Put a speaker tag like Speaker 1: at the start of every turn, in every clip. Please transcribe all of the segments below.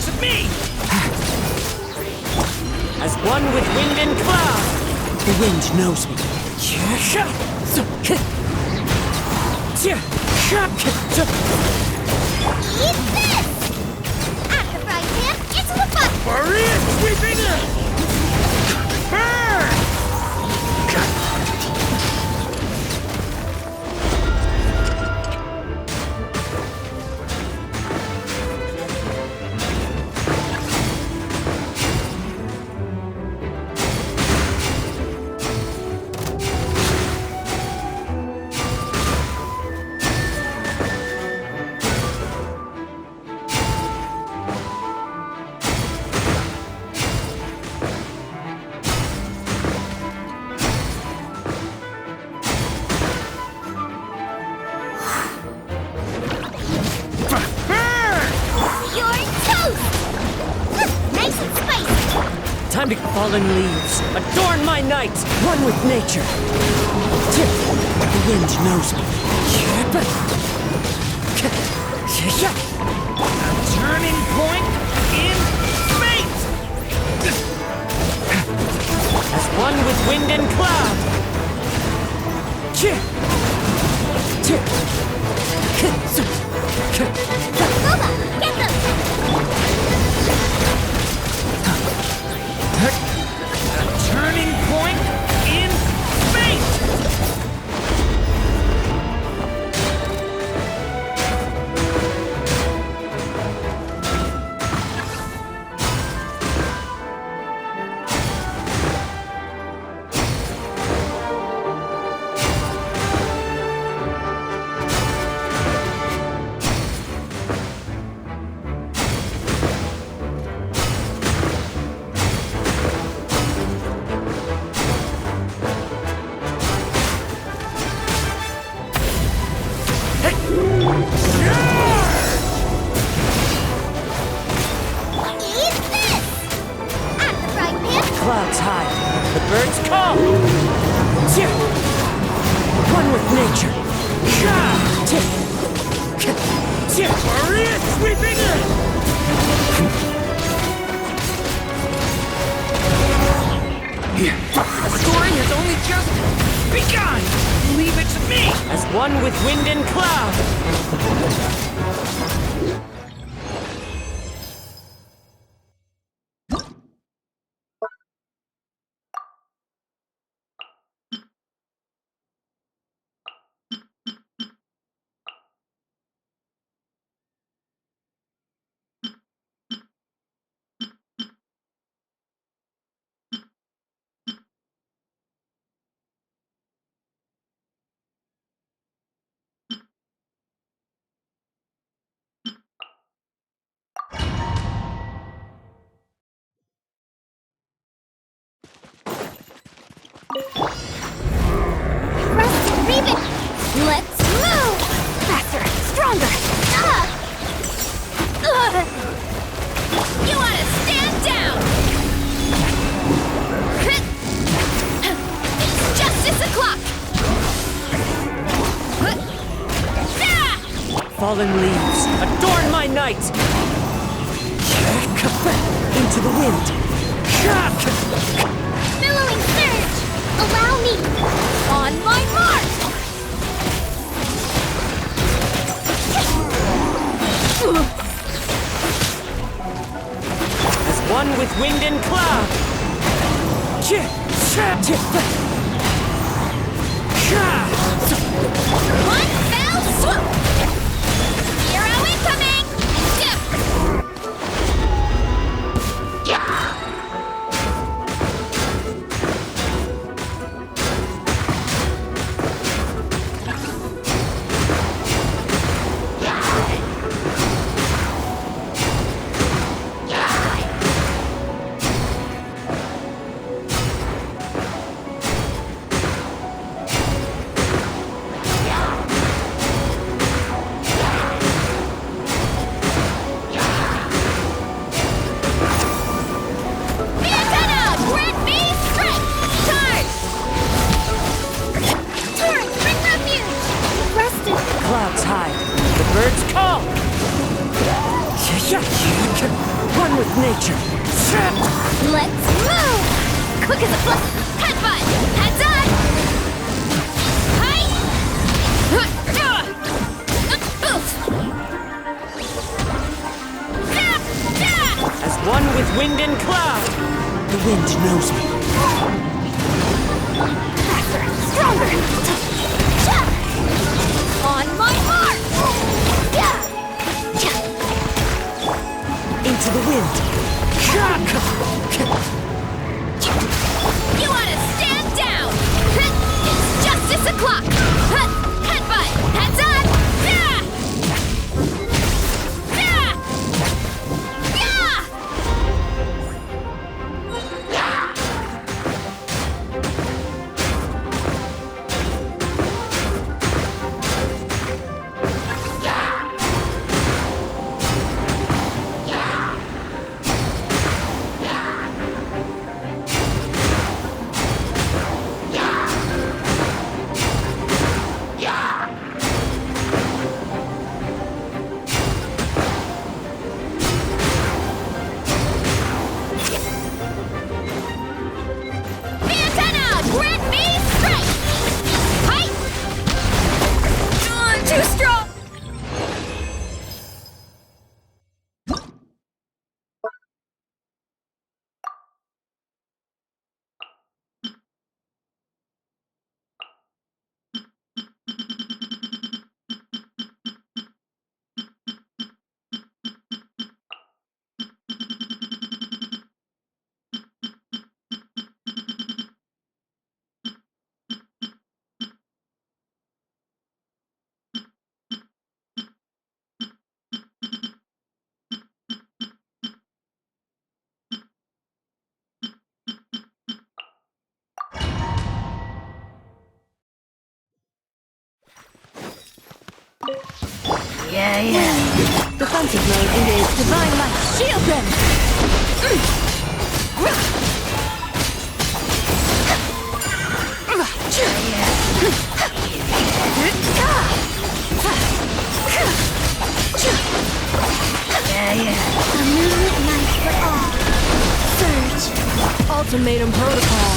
Speaker 1: of me!
Speaker 2: As one with wind and cloud. The wind knows me.
Speaker 3: Eat this! At the frying pan, into the butt!
Speaker 1: Maria sweeping in! Burn!
Speaker 2: Time to fallen leaves. Adorn my night, one with nature. The wind knows me.
Speaker 1: A turning point in fate!
Speaker 2: As one with wind and cloud.
Speaker 3: Boba, get them!
Speaker 1: A turning point in fate!
Speaker 2: Clouds high, the birds call. One with nature.
Speaker 1: Maria sweeping in! The story has only just begun! Leave it to me!
Speaker 2: As one with wind and cloud.
Speaker 3: Rusty Ribbon! Let's move! Faster! Stronger! You wanna stand down! It's justice o'clock!
Speaker 2: Fallen leaves, adorn my night. Into the wind.
Speaker 3: Billowing surge! Allow me! On my mark!
Speaker 2: As one with wind and cloud.
Speaker 3: One fell swoop! Hero incoming! Dip!
Speaker 2: with nature.
Speaker 3: Let's move! Quick as a flash! Headbutt! Heads on! Hi!
Speaker 2: As one with wind and cloud, the wind knows me.
Speaker 3: Faster! Stronger! On my mark!
Speaker 2: Into the wind.
Speaker 3: You ought to stand down! It's justice o'clock! Headbutt! Heads on! Too strong! Yeah.
Speaker 2: Defensive mode engaged.
Speaker 3: Divine light, shield them! A moonlit night for all. Surge.
Speaker 2: Ultimatum protocol.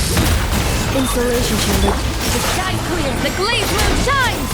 Speaker 2: Installation chamber.
Speaker 3: The sky's clear, the glazed moon shines!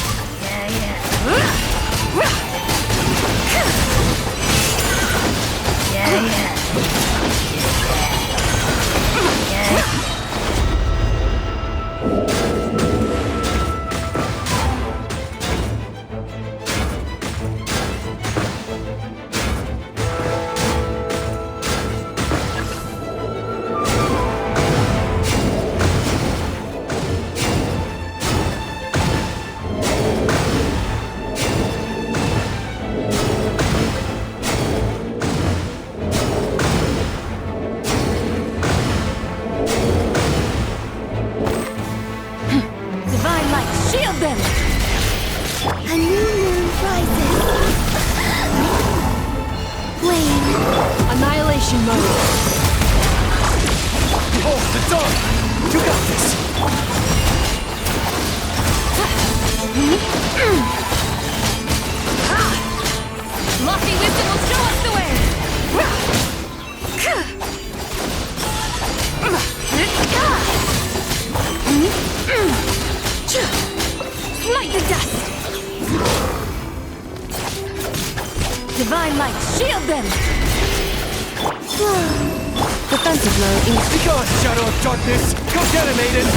Speaker 3: A new moon rises. Flame.
Speaker 2: Annihilation mode.
Speaker 1: Behold the dawn! You got this!
Speaker 3: Lofty wisdom will show us the way! Light the dust! Divine light, shield them!
Speaker 2: Defensive mode engaged.
Speaker 1: Be gone, shadow of darkness! Go get him, Aiden!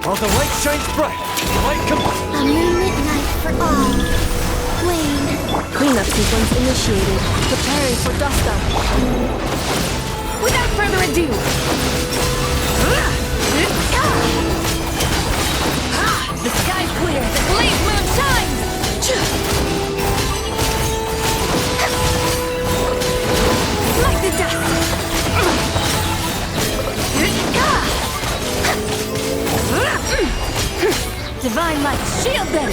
Speaker 1: While the light shines bright, the light comes.
Speaker 3: A moonlit night for all. Wane.
Speaker 2: Cleanup sequence initiated. Preparing for dust up.
Speaker 3: Without further ado. The sky's clear, the blazed moon shines! then.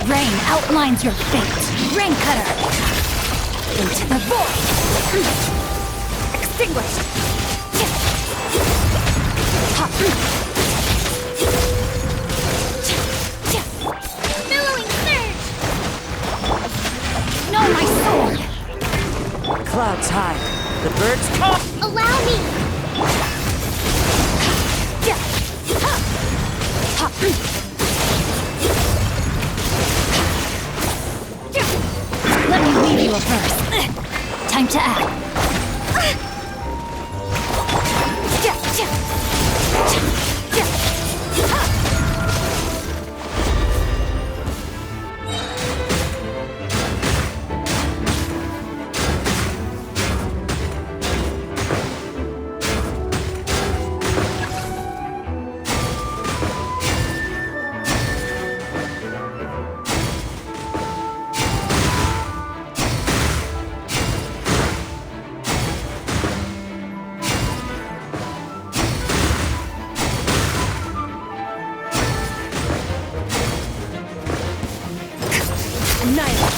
Speaker 3: Rain outlines your fate. Rain cutter. Into the void. Extinguished. Billowing surge. No, my sword.
Speaker 2: Clouds high. The birds come.
Speaker 3: Allow me. Let me read you a verse. Time to act.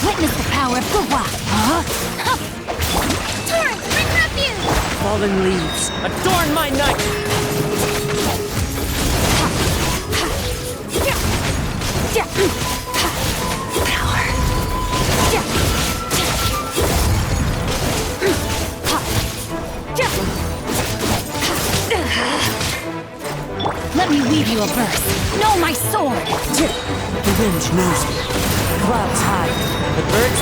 Speaker 3: Witness the power of the wild. Torrent, bring refuge!
Speaker 2: Fallen leaves, adorn my night!
Speaker 3: Power. Let me weave you a verse. Know my sword.
Speaker 2: The wind knows me. Clouds high. The birds...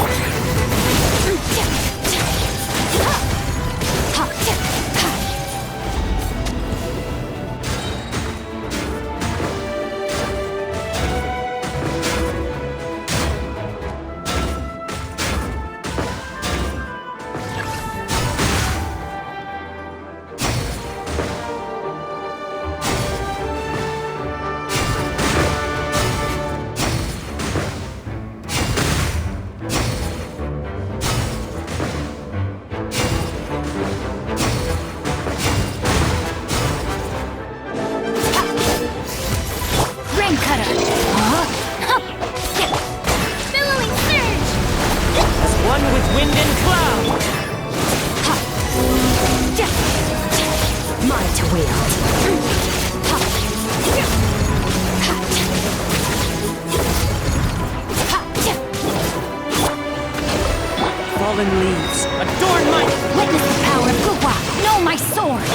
Speaker 2: Fallen leaves, adorn my...
Speaker 3: Witness the power of Guwa. Know my sword.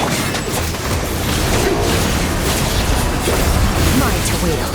Speaker 3: Mine to wield.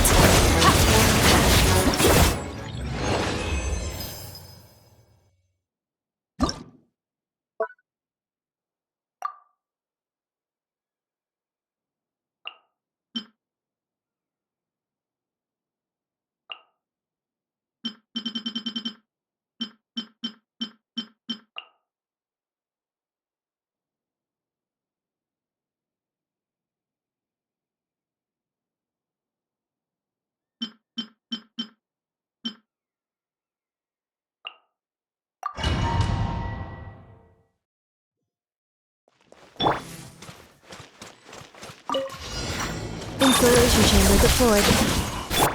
Speaker 3: Installation chamber deployed.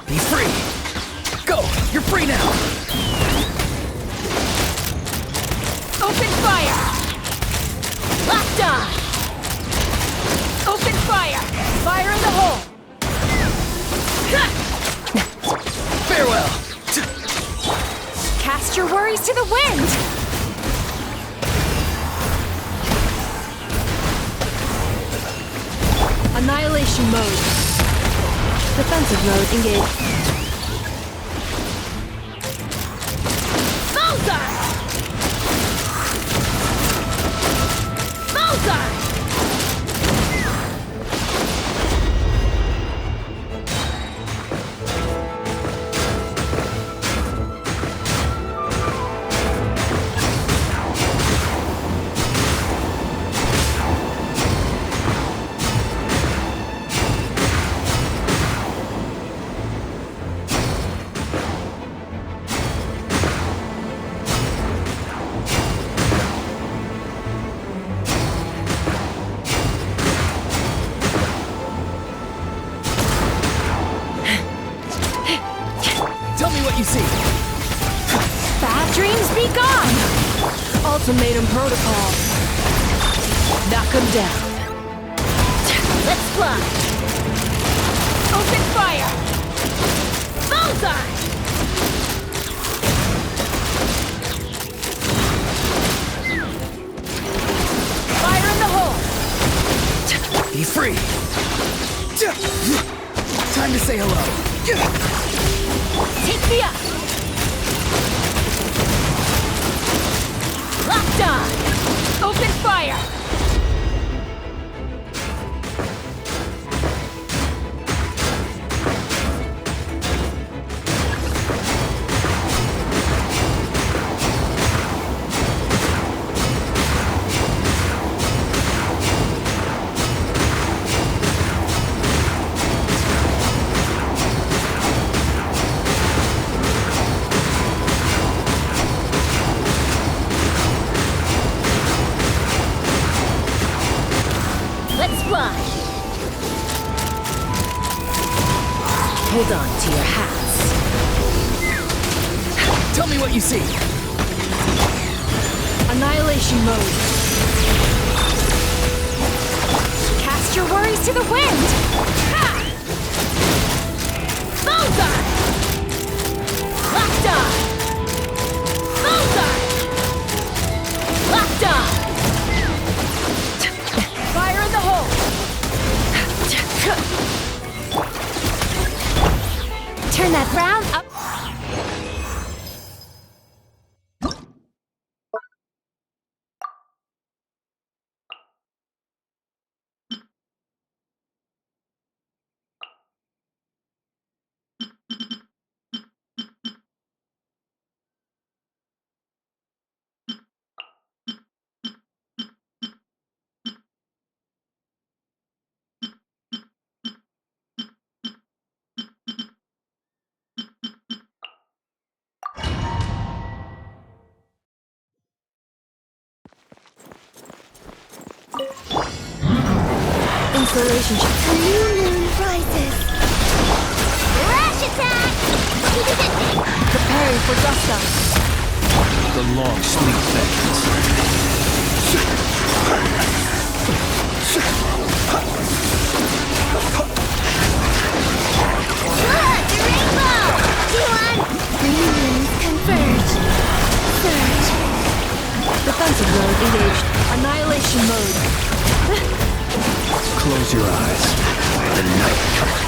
Speaker 1: Be free! Go! You're free now! Open fire! Locked on! Open fire! Fire in the hole! Farewell!
Speaker 3: Cast your worries to the wind!
Speaker 2: Annihilation mode. Defensive mode engaged.
Speaker 3: Bullseye! Bullseye!
Speaker 2: Ultimatum protocol. Knock him down.
Speaker 3: Let's fly! Open fire! Bullseye! Fire in the hole!
Speaker 1: Be free. Time to say hello.
Speaker 3: Take me up! Locked on! Open fire!
Speaker 2: Hold on to your hats.
Speaker 1: Tell me what you see.
Speaker 2: Annihilation mode.
Speaker 3: Cast your worries to the wind! Ha! Bullseye! Locked on! Bullseye! Locked on! Fire in the hole! Turn that round up.
Speaker 2: Relationship.
Speaker 3: A new moon rises. Rash attack!
Speaker 2: Preparing for dust up.
Speaker 1: The long sleep fades.
Speaker 3: Look! The rainbow! T1! Green moons converge. Surge.
Speaker 2: Defensive mode engaged. Annihilation mode.
Speaker 1: Close your eyes. The night comes.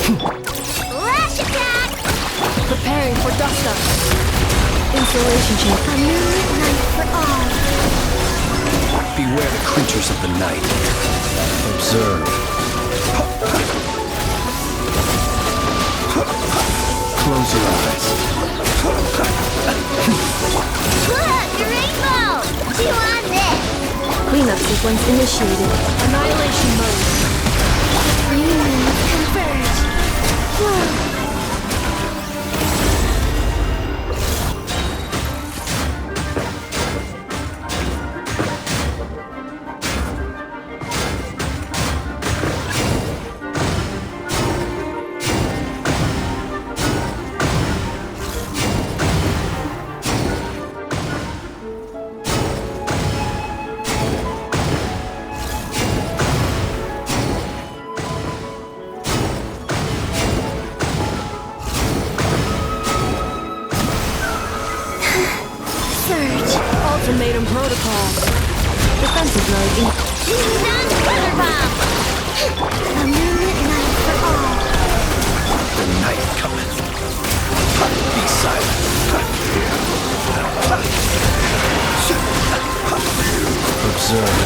Speaker 3: Rash attack!
Speaker 2: Preparing for dust up. Installation check.
Speaker 3: A moonlit night for all.
Speaker 1: Beware the creatures of the night. Observe. Close your eyes.
Speaker 3: Look! The rainbow! Chew on this!
Speaker 2: Cleanup sequence initiated. Annihilation mode.
Speaker 3: Green moons converge. Whoa!
Speaker 2: Ultimatum protocol. Defensive mode in.
Speaker 3: Non-weather bomb! A moonlit night for all.
Speaker 1: The night cometh. Be silent. Observe.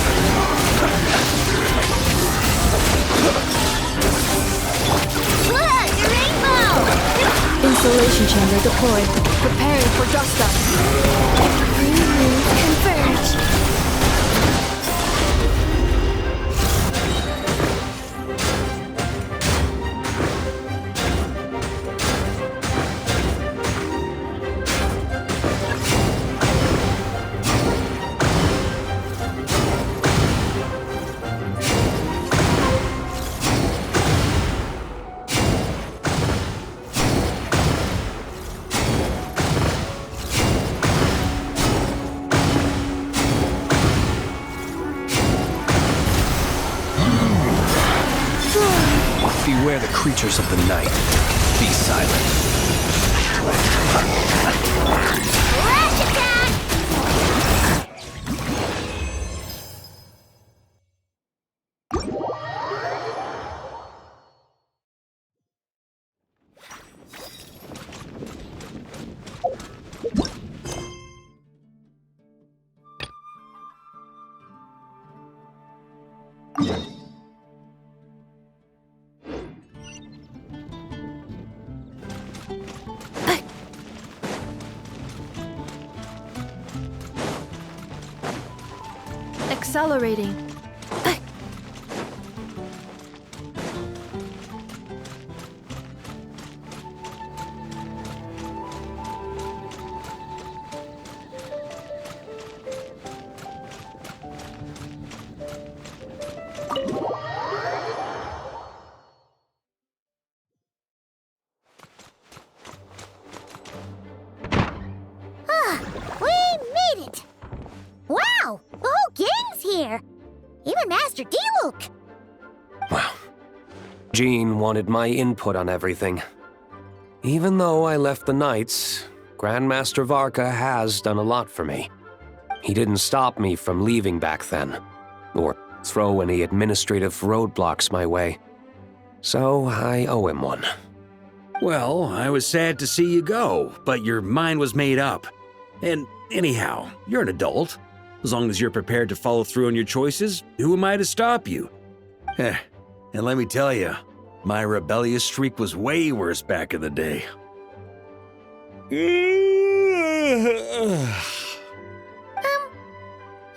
Speaker 4: chamber deployed. Preparing for dust up. Converge.
Speaker 5: Beware the creatures of the night. Be silent.
Speaker 3: Flash attack!
Speaker 4: Accelerating.
Speaker 3: We made it! Wow! The whole gang's here! Even Master D-Luke!
Speaker 5: Wow. Jean wanted my input on everything. Even though I left the Knights, Grandmaster Varka has done a lot for me. He didn't stop me from leaving back then, or throw any administrative roadblocks my way. So I owe him one.
Speaker 6: Well, I was sad to see you go, but your mind was made up. And anyhow, you're an adult. As long as you're prepared to follow through on your choices, who am I to stop you? And let me tell you, my rebellious streak was way worse back in the day.
Speaker 3: You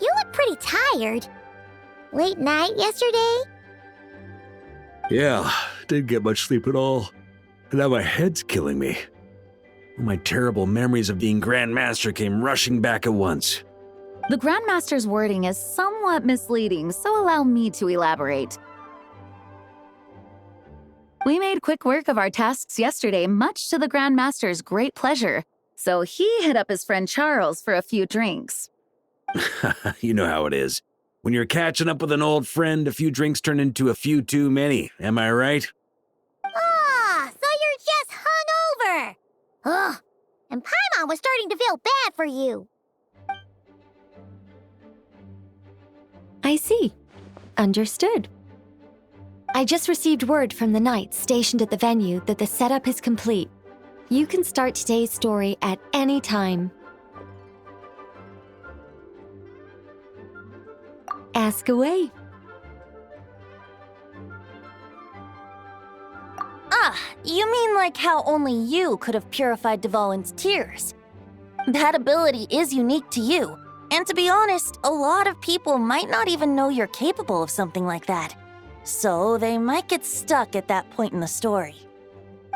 Speaker 3: look pretty tired. Late night yesterday?
Speaker 6: Yeah, didn't get much sleep at all. And now my head's killing me. My terrible memories of being Grandmaster came rushing back at once.
Speaker 7: The Grandmaster's wording is somewhat misleading, so allow me to elaborate. We made quick work of our tasks yesterday, much to the Grandmaster's great pleasure, so he hit up his friend Charles for a few drinks.
Speaker 6: You know how it is. When you're catching up with an old friend, a few drinks turn into a few too many, am I right?
Speaker 3: Ah, so you're just hungover! Ugh, and Paimon was starting to feel bad for you.
Speaker 4: I see. Understood. I just received word from the Knights stationed at the venue that the setup is complete. You can start today's story at any time. Ask away.
Speaker 8: Ah, you mean like how only you could have purified Dvalin's tears? That ability is unique to you, and to be honest, a lot of people might not even know you're capable of something like that. So they might get stuck at that point in the story.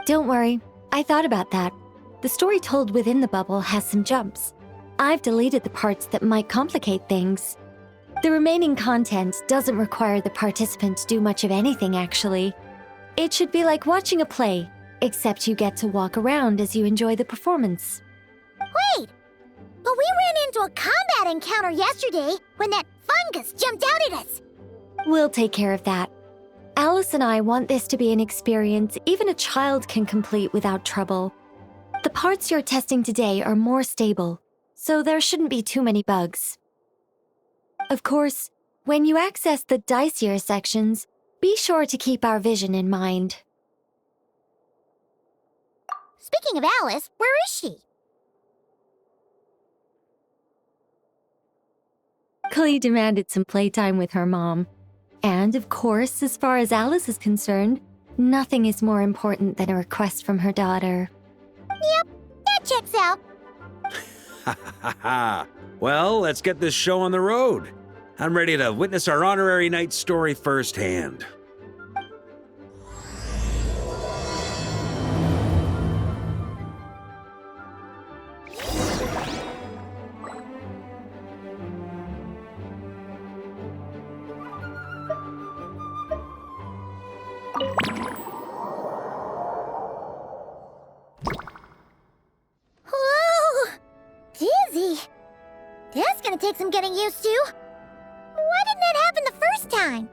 Speaker 4: Don't worry, I thought about that. The story told within the bubble has some jumps. I've deleted the parts that might complicate things. The remaining content doesn't require the participant to do much of anything, actually. It should be like watching a play, except you get to walk around as you enjoy the performance.
Speaker 3: Wait! But we ran into a combat encounter yesterday when that fungus jumped out at us!
Speaker 4: We'll take care of that. Alice and I want this to be an experience even a child can complete without trouble. The parts you're testing today are more stable, so there shouldn't be too many bugs. Of course, when you access the dicier sections, be sure to keep our vision in mind.
Speaker 3: Speaking of Alice, where is she?
Speaker 4: Klee demanded some playtime with her mom. And of course, as far as Alice is concerned, nothing is more important than a request from her daughter.
Speaker 3: Yep, that checks out.
Speaker 6: Ha ha ha. Well, let's get this show on the road. I'm ready to witness our honorary knight's story firsthand.
Speaker 3: Whoa! Dizzy. That's gonna take some getting used to. Why didn't that happen the first time?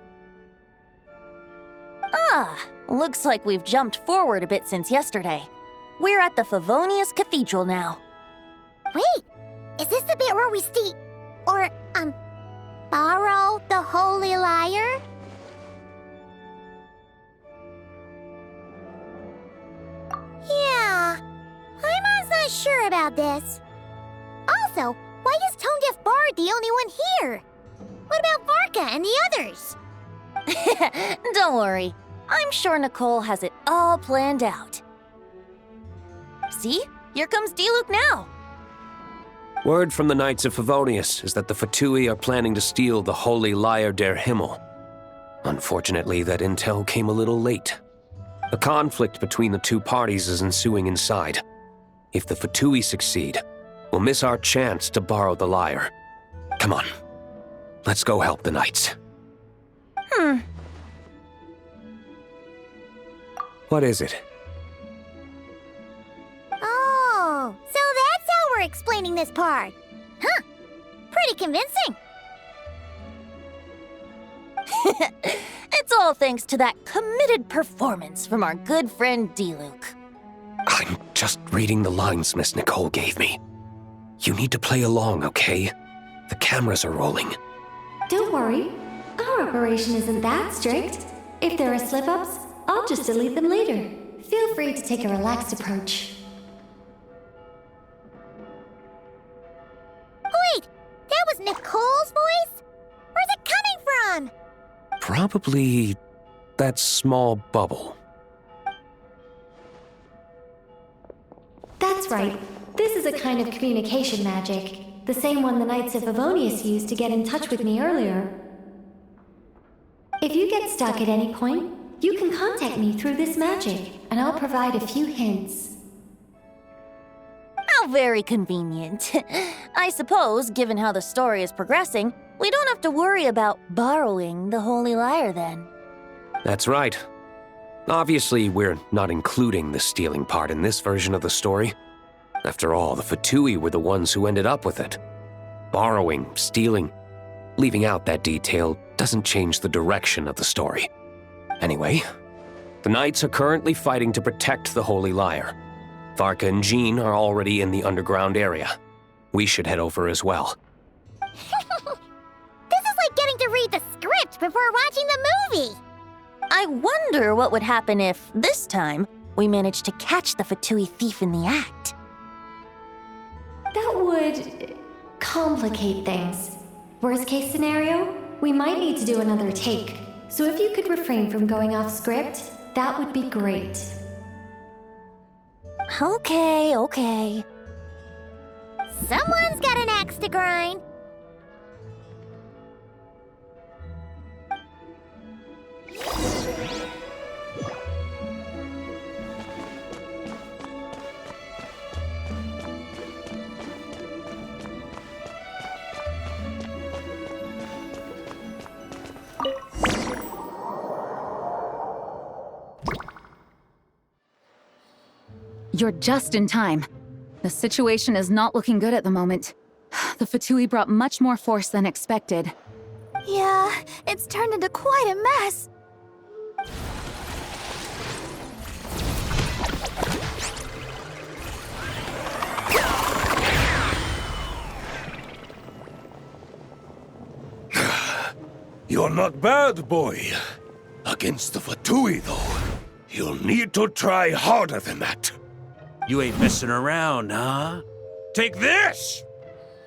Speaker 8: Looks like we've jumped forward a bit since yesterday. We're at the Favonius Cathedral now.
Speaker 3: Wait, is this the bit where we borrow the Holy Lyre? Yeah, Paimon's not sure about this. Also, why is Tone Deaf Bard the only one here? What about Varka and the others?
Speaker 8: Don't worry. I'm sure Nicole has it all planned out. See? Here comes Diluc now.
Speaker 5: Word from the Knights of Favonius is that the Fatui are planning to steal the Holy Lyre der Himmel. Unfortunately, that intel came a little late. A conflict between the two parties is ensuing inside. If the Fatui succeed, we'll miss our chance to borrow the lyre. Come on, let's go help the Knights. What is it?
Speaker 3: Oh, so that's how we're explaining this part. Huh, pretty convincing.
Speaker 8: It's all thanks to that committed performance from our good friend Diluc.
Speaker 5: I'm just reading the lines Miss Nicole gave me. You need to play along, okay? The cameras are rolling.
Speaker 4: Don't worry. Our operation isn't that strict. If there are slip-ups, I'll just delete them later. Feel free to take a relaxed approach.
Speaker 3: Wait, that was Nicole's voice? Where's it coming from?
Speaker 5: Probably that small bubble.
Speaker 4: That's right. This is a kind of communication magic. The same one the Knights of Favonius used to get in touch with me earlier. If you get stuck at any point, you can contact me through this magic, and I'll provide a few hints.
Speaker 8: How very convenient. I suppose, given how the story is progressing, we don't have to worry about borrowing the Holy Lyre then.
Speaker 5: That's right. Obviously, we're not including the stealing part in this version of the story. After all, the Fatui were the ones who ended up with it. Borrowing, stealing, leaving out that detail doesn't change the direction of the story. Anyway, the Knights are currently fighting to protect the Holy Lyre. Varka and Jean are already in the underground area. We should head over as well.
Speaker 3: This is like getting to read the script before watching the movie.
Speaker 8: I wonder what would happen if, this time, we managed to catch the Fatui thief in the act.
Speaker 4: That would complicate things. Worst case scenario, we might need to do another take. So if you could refrain from going off script, that would be great.
Speaker 8: Okay.
Speaker 3: Someone's got an axe to grind.
Speaker 7: You're just in time. The situation is not looking good at the moment. The Fatui brought much more force than expected.
Speaker 8: Yeah, it's turned into quite a mess.
Speaker 9: You're not bad, boy. Against the Fatui, though, you'll need to try harder than that.
Speaker 6: You ain't messing around, huh? Take this!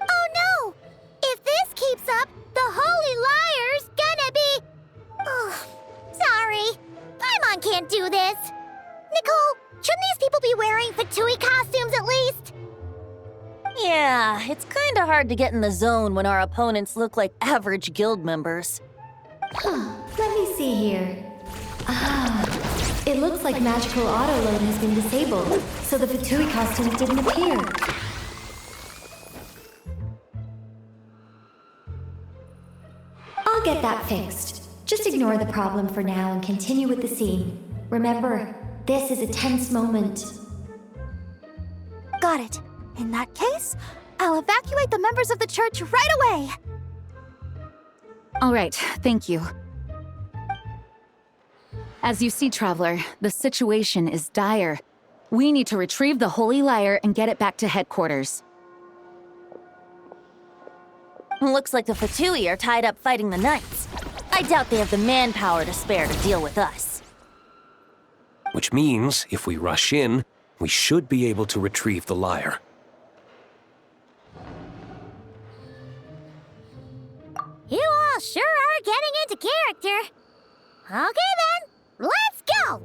Speaker 3: Oh no! If this keeps up, the Holy Lyre's gonna be... Oh, sorry. Paimon can't do this. Nicole, Shouldn't these people be wearing Fatui costumes at least?
Speaker 8: Yeah, it's kinda hard to get in the zone when our opponents look like average guild members.
Speaker 4: Let me see here. It looks like magical autoload has been disabled, so the Fatui costumes didn't appear. I'll get that fixed. Just ignore the problem for now and continue with the scene. Remember, this is a tense moment.
Speaker 3: Got it. In that case, I'll evacuate the members of the church right away.
Speaker 7: All right, thank you. As you see, Traveler, the situation is dire. We need to retrieve the Holy Lyre and get it back to headquarters.
Speaker 8: Looks like the Fatui are tied up fighting the Knights. I doubt they have the manpower to spare to deal with us.
Speaker 5: Which means, if we rush in, we should be able to retrieve the lyre.
Speaker 3: You all sure are getting into character. Okay then, let's go!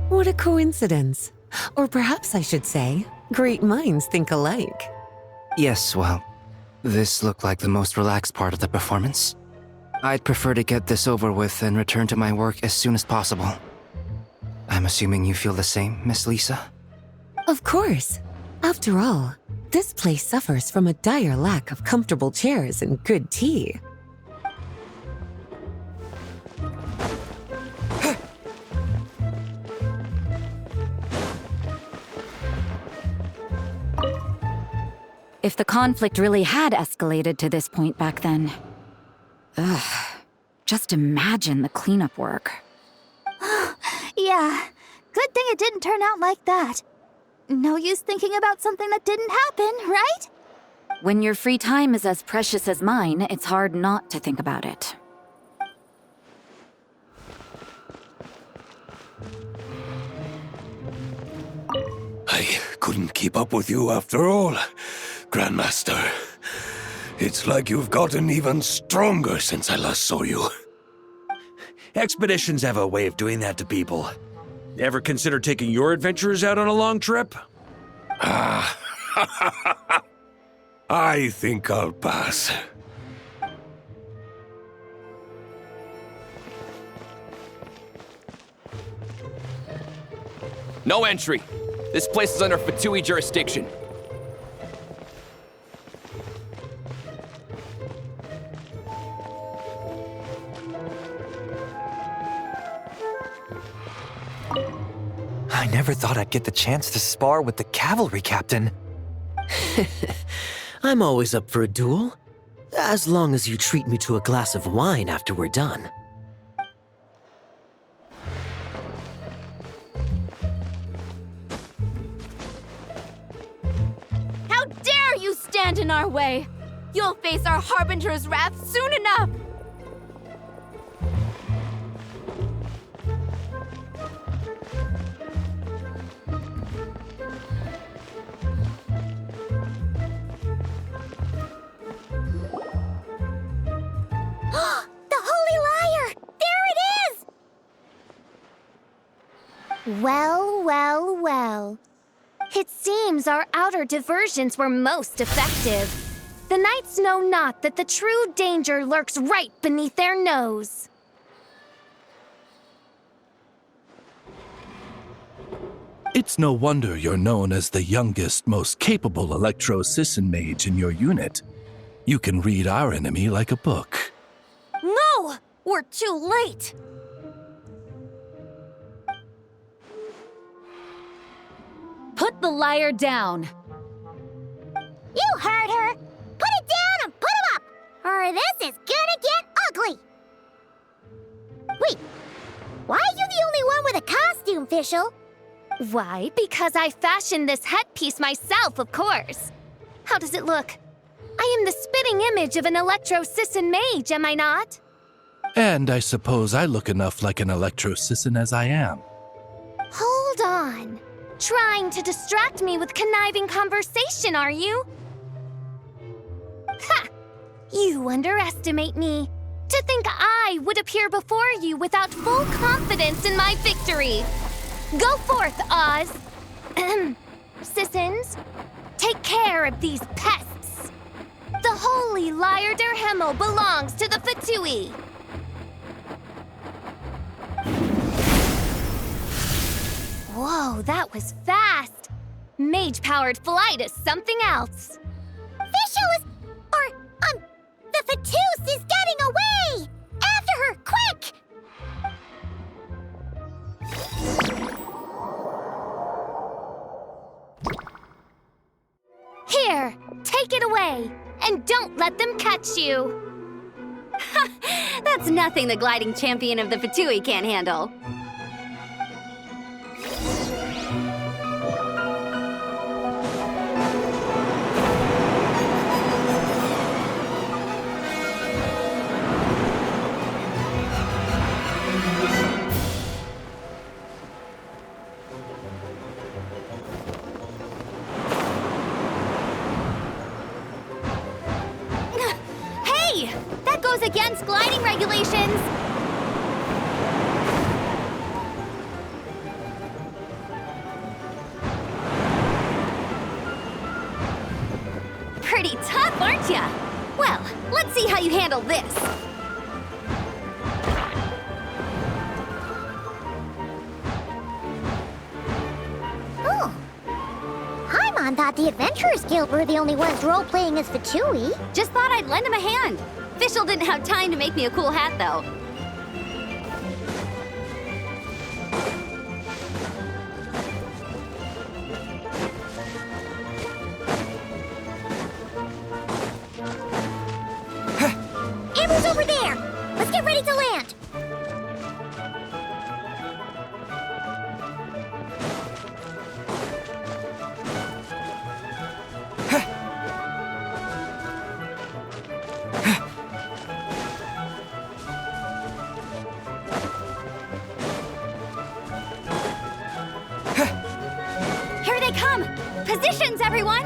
Speaker 2: What a coincidence. Or perhaps I should say, great minds think alike.
Speaker 10: Yes, well, this looked like the most relaxed part of the performance. I'd prefer to get this over with and return to my work as soon as possible. I'm assuming you feel the same, Miss Lisa?
Speaker 2: Of course. After all, this place suffers from a dire lack of comfortable chairs and good tea.
Speaker 7: If the conflict really had escalated to this point back then. Just imagine the cleanup work.
Speaker 3: Yeah, good thing it didn't turn out like that. No use thinking about something that didn't happen, right?
Speaker 7: When your free time is as precious as mine, it's hard not to think about it.
Speaker 9: I couldn't keep up with you after all, Grandmaster. It's like you've gotten even stronger since I last saw you.
Speaker 6: Expeditions have a way of doing that to people. Ever consider taking your adventurers out on a long trip?
Speaker 9: Ah, I think I'll pass.
Speaker 1: No entry. This place is under Fatui jurisdiction.
Speaker 11: I never thought I'd get the chance to spar with the cavalry captain.
Speaker 12: I'm always up for a duel, as long as you treat me to a glass of wine after we're done.
Speaker 13: How dare you stand in our way! You'll face our Harbinger's wrath soon enough!
Speaker 3: The Holy Lyre! There it is!
Speaker 13: Well, well, well. It seems our outer diversions were most effective. The knights know not that the true danger lurks right beneath their nose.
Speaker 14: It's no wonder you're known as the youngest, most capable electro-Sisson mage in your unit. You can read our enemy like a book.
Speaker 8: No! We're too late!
Speaker 7: Put the lyre down.
Speaker 3: You heard her! Put it down and put him up! Or this is gonna get ugly! Wait, why are you the only one with a costume, Fischl?
Speaker 13: Why? Because I fashioned this headpiece myself, of course. How does it look? I am the spitting image of an Electro-Sisson mage, am I not?
Speaker 14: And I suppose I look enough like an Electro-Sisson as I am.
Speaker 13: Hold on. Trying to distract me with conniving conversation, are you? Ha! You underestimate me. To think I would appear before you without full confidence in my victory. Go forth, Oz. Sissons, take care of these pests. The holy Lyre der Himmel belongs to the Fatui. Whoa, that was fast. Mage-powered flight is something else.
Speaker 3: Fischl is... the Fatus is getting away! After her, quick!
Speaker 13: Here, take it away, and don't let them catch you.
Speaker 15: That's nothing the gliding champion of the Fatui can't handle.
Speaker 13: Against gliding regulations!
Speaker 15: Pretty tough, aren't ya? Well, let's see how you handle this.
Speaker 3: Oh. Paimon thought the Adventurers Guild were the only ones role-playing as Fatui.
Speaker 15: Just thought I'd lend him a hand. Fischl didn't have time to make me a cool hat, though.
Speaker 3: Amber's over there! Let's get ready to land!
Speaker 15: Positions, everyone!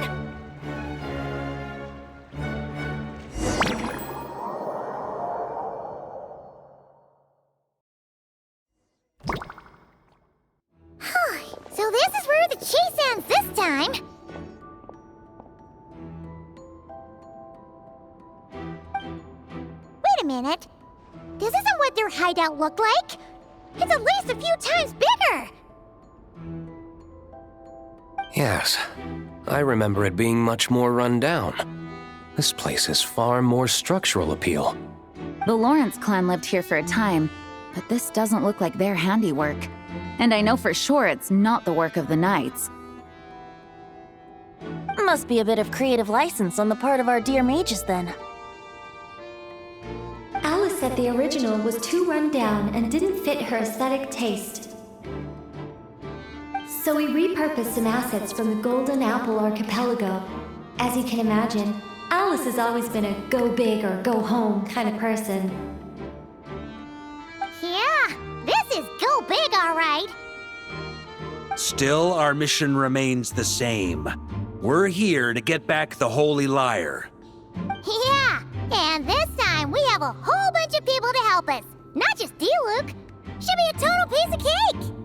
Speaker 3: So this is where the chase ends this time. Wait a minute. This isn't what their hideout looked like. It's at least a few times bigger.
Speaker 5: Yes, I remember it being much more run down. This place has far more structural appeal.
Speaker 7: The Lawrence clan lived here for a time, but this doesn't look like their handiwork. And I know for sure it's not the work of the Knights.
Speaker 8: Must be a bit of creative license on the part of our dear mages, then.
Speaker 4: Alice said the original was too run down and didn't fit her aesthetic taste. So we repurposed some assets from the Golden Apple Archipelago. As you can imagine, Alice has always been a go big or go home kind of person.
Speaker 3: Yeah, this is go big, all right.
Speaker 6: Still, our mission remains the same. We're here to get back the Holy Lyre.
Speaker 3: Yeah, and this time we have a whole bunch of people to help us. Not just Diluc. Should be a total piece of cake.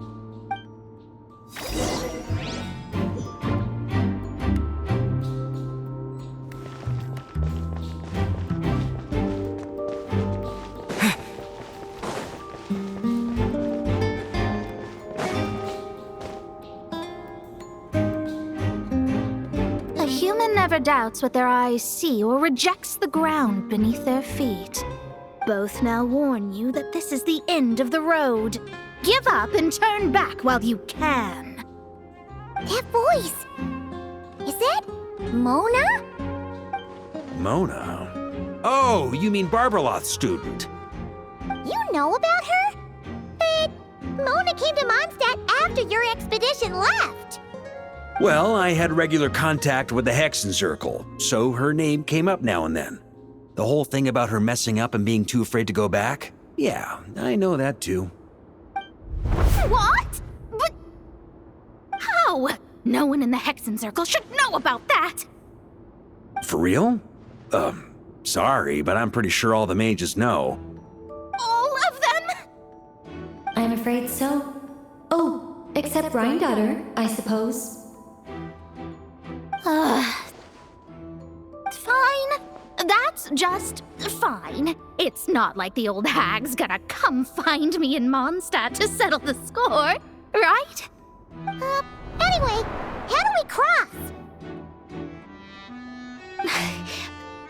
Speaker 13: A human never doubts what their eyes see or rejects the ground beneath their feet. Both now warn you that this is the end of the road. Give up and turn back while you can.
Speaker 3: That voice! Is that Mona?
Speaker 6: Mona? Oh, you mean Barbarloth's student.
Speaker 3: You know about her? But Mona came to Mondstadt after your expedition left.
Speaker 6: Well, I had regular contact with the Hexen Circle, so her name came up now and then. The whole thing about her messing up and being too afraid to go back? Yeah, I know that too.
Speaker 15: What? But how? No one in the Hexen Circle should know about that!
Speaker 6: For real? Sorry, but I'm pretty sure all the mages know.
Speaker 15: All of them?
Speaker 4: I'm afraid so. Oh, except Granddaughter, I suppose.
Speaker 15: Fine. That's just fine. It's not like the old hag's gonna come find me in Mondstadt to settle the score, right?
Speaker 3: Anyway, how do we cross?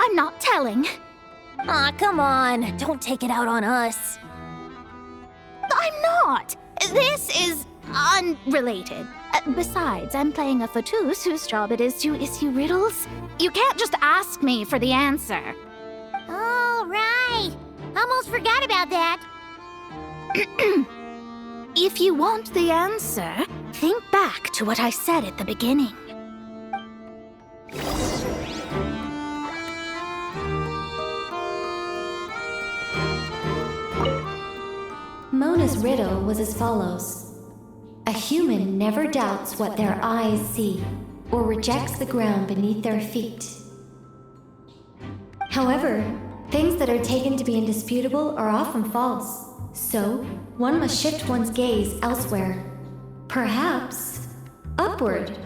Speaker 15: I'm not telling.
Speaker 8: Aw, come on. Don't take it out on us.
Speaker 15: I'm not. This is unrelated. Besides, I'm playing a fatus whose job it is to issue riddles. You can't just ask me for the answer.
Speaker 3: All right. Almost forgot about that.
Speaker 15: If you want the answer, think back to what I said at the beginning.
Speaker 4: Mona's riddle was as follows. A human never doubts what their eyes see, or rejects the ground beneath their feet. However, things that are taken to be indisputable are often false, so one must shift one's gaze elsewhere. Perhaps upward.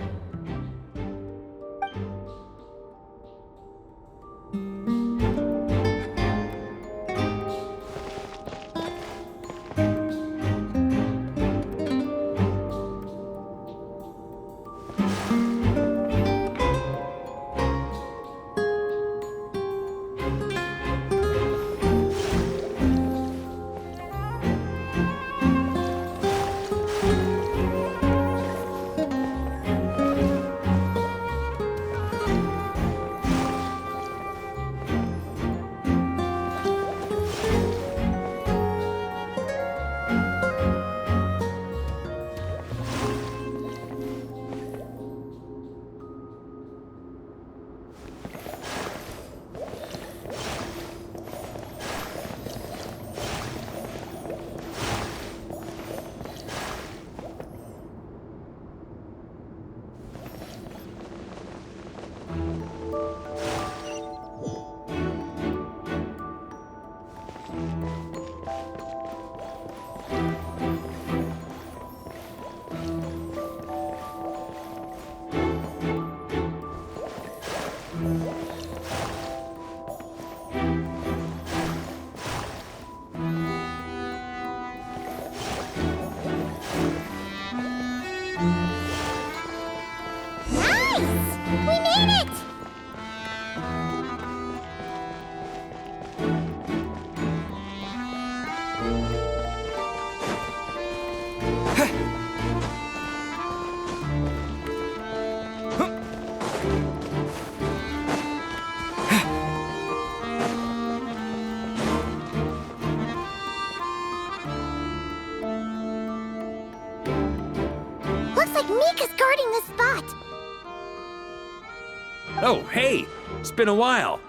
Speaker 6: Oh, hey! It's been a while.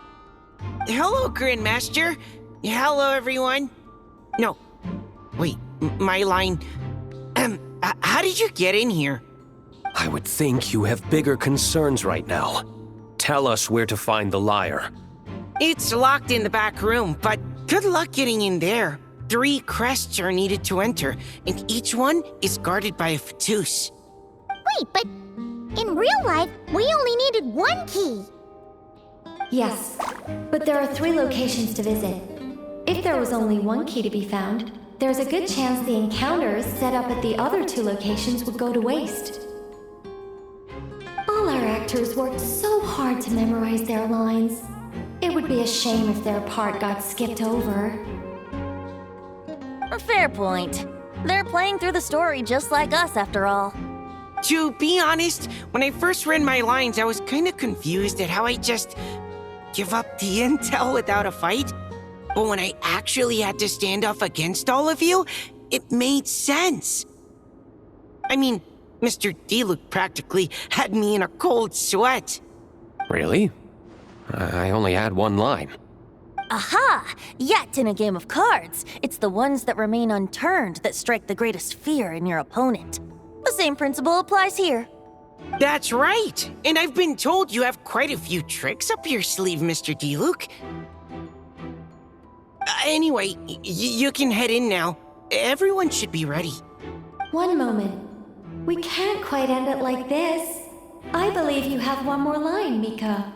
Speaker 16: Hello, Grandmaster. Hello, everyone. No. Wait, my line. How did you get in here?
Speaker 5: I would think you have bigger concerns right now. Tell us where to find the lyre.
Speaker 16: It's locked in the back room, but good luck getting in there. 3 crests are needed to enter, and each one is guarded by a fatus.
Speaker 3: Wait, but in real life, we only needed 1 key.
Speaker 4: Yes, but there are 3 locations to visit. If there was only 1 key to be found, there's a good chance the encounters set up at the other 2 locations would go to waste. All our actors worked so hard to memorize their lines. It would be a shame if their part got skipped over.
Speaker 8: A fair point. They're playing through the story just like us, after all.
Speaker 16: To be honest, when I first read my lines, I was kind of confused at how I just give up the intel without a fight. But when I actually had to stand off against all of you, it made sense. I mean, Mr. Diluc practically had me in a cold sweat.
Speaker 5: Really? I only had one line.
Speaker 8: Aha! Yet in a game of cards, it's the ones that remain unturned that strike the greatest fear in your opponent. The same principle applies here.
Speaker 16: That's right! And I've been told you have quite a few tricks up your sleeve, Mr. Diluc. Anyway, you can head in now. Everyone should be ready.
Speaker 4: One moment. We can't quite end it like this. I believe you have one more line, Mika.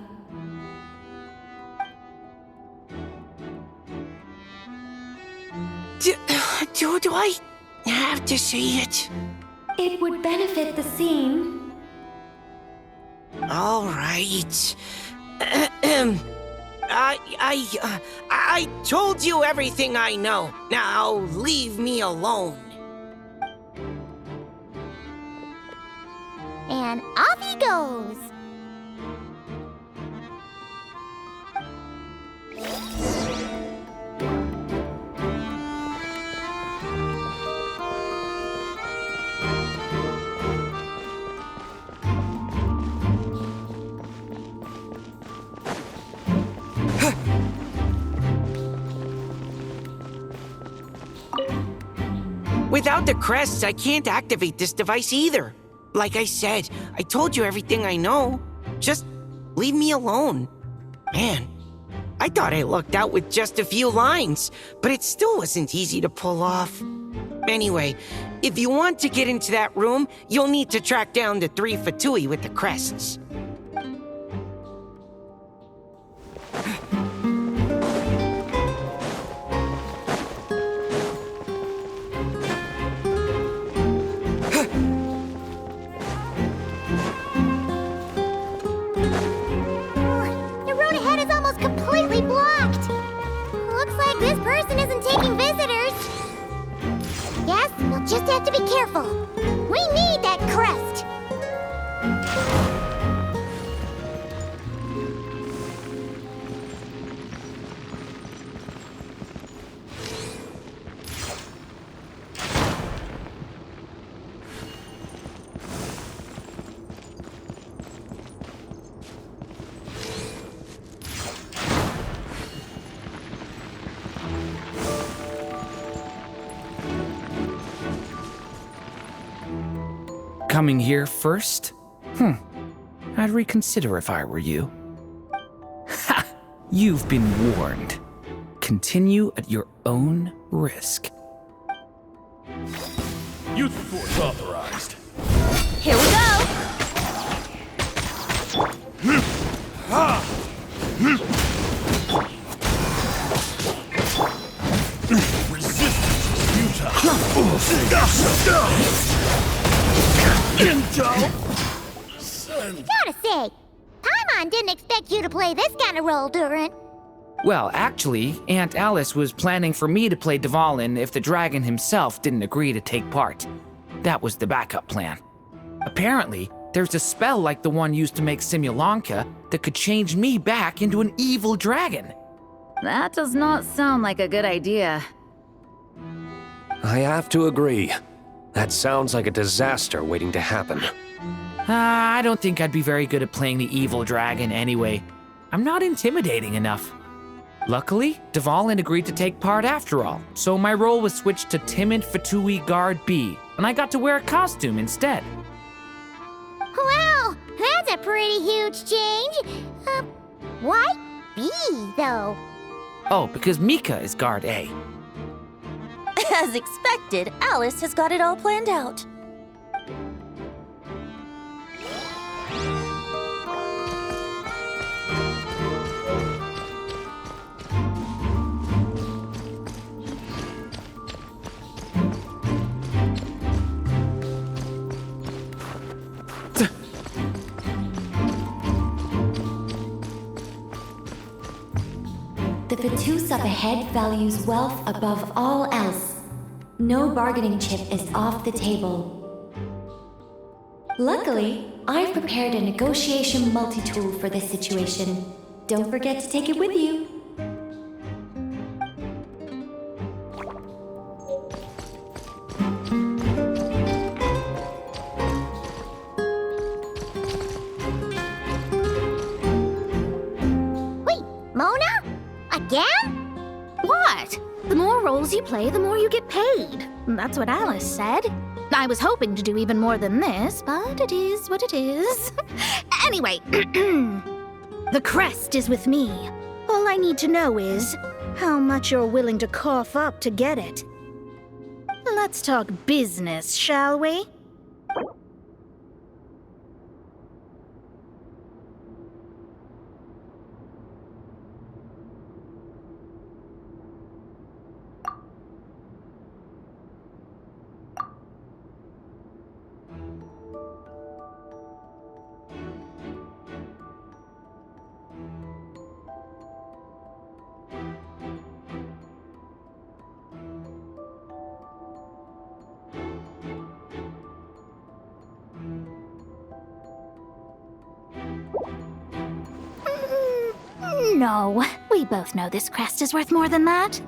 Speaker 16: Do I have to say it?
Speaker 4: It would benefit the scene.
Speaker 16: All right. I told you everything I know. Now leave me alone.
Speaker 3: And off he goes.
Speaker 16: Without the crests, I can't activate this device either. Like I said, I told you everything I know. Just leave me alone. Man, I thought I lucked out with just a few lines, but it still wasn't easy to pull off. Anyway, if you want to get into that room, you'll need to track down the 3 Fatui with the crests.
Speaker 3: Just have to be careful. We need that crest.
Speaker 1: Coming here first? I'd reconsider if I were you. Ha! You've been warned. Continue at your own risk.
Speaker 17: Youth force authorized.
Speaker 8: Here we go!
Speaker 17: Resistance is futile.
Speaker 3: Gotta say, Paimon didn't expect you to play this kind of role, Durin.
Speaker 1: Well, actually, Aunt Alice was planning for me to play Dvalin if the dragon himself didn't agree to take part. That was the backup plan. Apparently, there's a spell like the one used to make Simulanka that could change me back into an evil dragon.
Speaker 7: That does not sound like a good idea.
Speaker 5: I have to agree. That sounds like a disaster waiting to happen.
Speaker 1: I don't think I'd be very good at playing the evil dragon anyway. I'm not intimidating enough. Luckily, Dvalin agreed to take part after all, so my role was switched to Timid Fatui Guard B, and I got to wear a costume instead.
Speaker 3: Wow, that's a pretty huge change. Why B, though?
Speaker 1: Oh, because Mika is Guard A.
Speaker 8: As expected, Alice has got it all planned out.
Speaker 4: The Fatus up ahead values wealth above all else. No bargaining chip is off the table. Luckily, I've prepared a negotiation multi-tool for this situation. Don't forget to take it with you.
Speaker 3: Wait, Mona? Again?
Speaker 15: What? The more roles you play, the more you get paid. That's what Alice said. I was hoping to do even more than this, but it is what it is. Anyway, the crest is with me. All I need to know is how much you're willing to cough up to get it. Let's talk business, shall we? No, we both know this crest is worth more than that.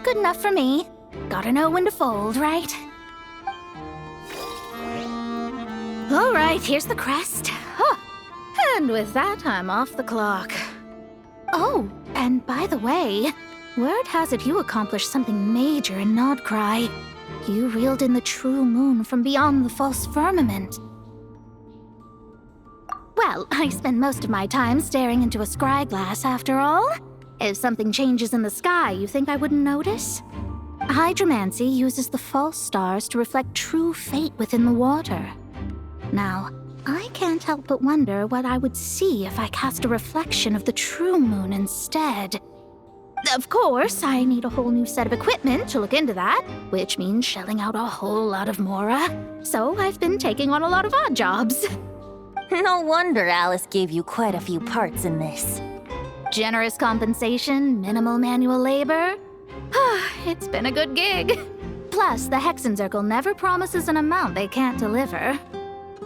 Speaker 15: Good enough for me. Gotta know when to fold, right? All right, here's the crest. Huh. And with that, I'm off the clock. Oh, and by the way, word has it you accomplished something major in Nodcry. You reeled in the true moon from beyond the false firmament. Well, I spend most of my time staring into a scry glass after all. If something changes in the sky, you think I wouldn't notice? Hydromancy uses the false stars to reflect true fate within the water. Now, I can't help but wonder what I would see if I cast a reflection of the true moon instead. Of course, I need a whole new set of equipment to look into that, which means shelling out a whole lot of mora. So I've been taking on a lot of odd jobs.
Speaker 8: No wonder Alice gave you quite a few parts in this.
Speaker 15: Generous compensation, minimal manual labor. It's been a good gig. Plus, the Hexen Circle never promises an amount they can't deliver.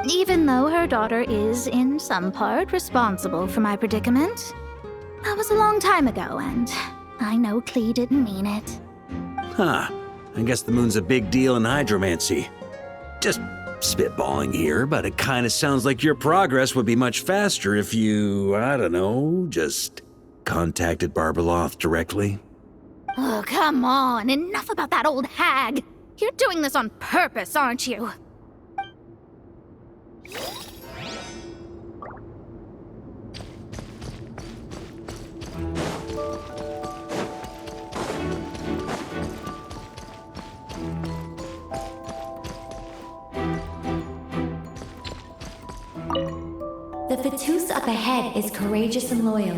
Speaker 15: Even though her daughter is, in some part, responsible for my predicament. That was a long time ago, and I know Klee didn't mean it.
Speaker 6: Huh. I guess the moon's a big deal in hydromancy. Just spitballing here, but it kind of sounds like your progress would be much faster if you, I don't know, just contacted Barbeloth directly.
Speaker 15: Oh, come on. Enough about that old hag. You're doing this on purpose, aren't you?
Speaker 4: The Fatus up ahead is courageous and loyal.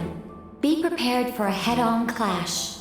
Speaker 4: Be prepared for a head-on clash.